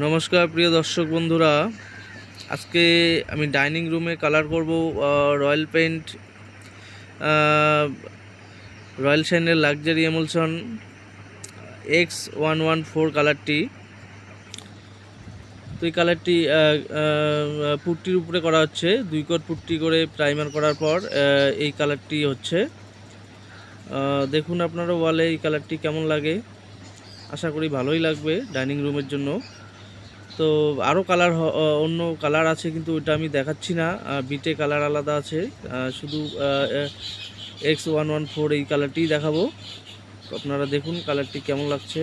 নমস্কার প্রিয় দর্শক বন্ধুরা, আজকে আমি ডাইনিং রুমে কালার করব রয়্যাল পেইন্ট রয়্যাল শাইনের লাক্সারি এমুলশন X114 কালারটি। তো এই কালারটি পুট্টির উপরে করা হচ্ছে, 2 কোট পুট্টি করে প্রাইমার করার পর এই কালারটি হচ্ছে। দেখুন আপনারা ওয়ালে এই কালারটি কেমন লাগে, আশা করি ভালোই লাগবে ডাইনিং রুমের জন্য। তো আরও কালার অন্য কালার আছে, কিন্তু ওইটা আমি দেখাচ্ছি না, বিটে কালার আলাদা আছে, শুধু X114 এই কালারটিই দেখাবো। তো আপনারা দেখুন কালারটি কেমন লাগছে।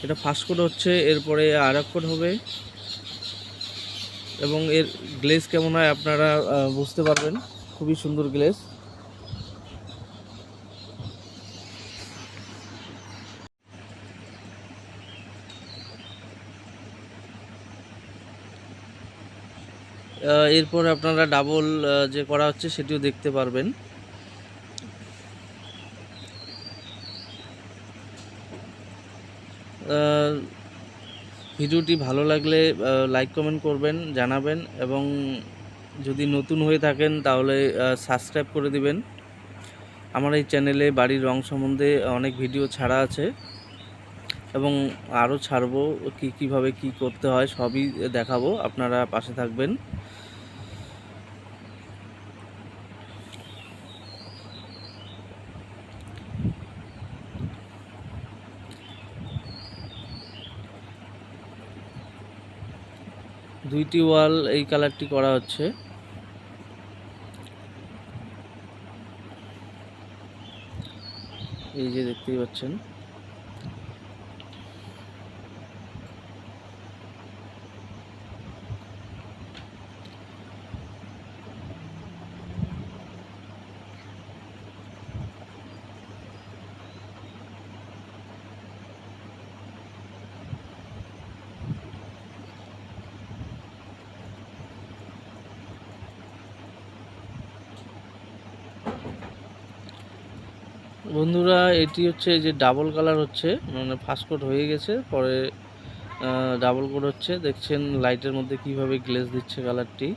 এটা ফার্স্ট কোট হচ্ছে, এরপরে আর এক কোট হবে এবং এর গ্লেজ কেমন হয় আপনারা বুঝতে পারবেন। খুবই সুন্দর গ্লেজ। এরপর আপনারা ডাবল যে করা হচ্ছে সেটিও দেখতে পারবেন। ভিডিওটি ভালো লাগলে লাইক কমেন্ট করবেন, জানাবেন, এবং যদি নতুন হয়ে থাকেন তাহলে সাবস্ক্রাইব করে দিবেন। আমার এই চ্যানেলে বাড়ির রং সম্বন্ধে অনেক ভিডিও ছাড়া আছে এবং আরও ছাড়বো, কীভাবে কি করতে হয় সবই দেখাবো, আপনারা পাশে থাকবেন। দুইটি ওয়াল এই কালারটি করা হচ্ছে। এই যে দেখতেই পাচ্ছেন। বন্ধুরা, এটি হচ্ছে যে ডাবল কালার হচ্ছে, মানে ফার্স্ট কোট হয়ে গেছে, পরে ডাবল কোট হচ্ছে। দেখছেন লাইটের মধ্যে কিভাবে গ্লেজ দিচ্ছে কালারটি।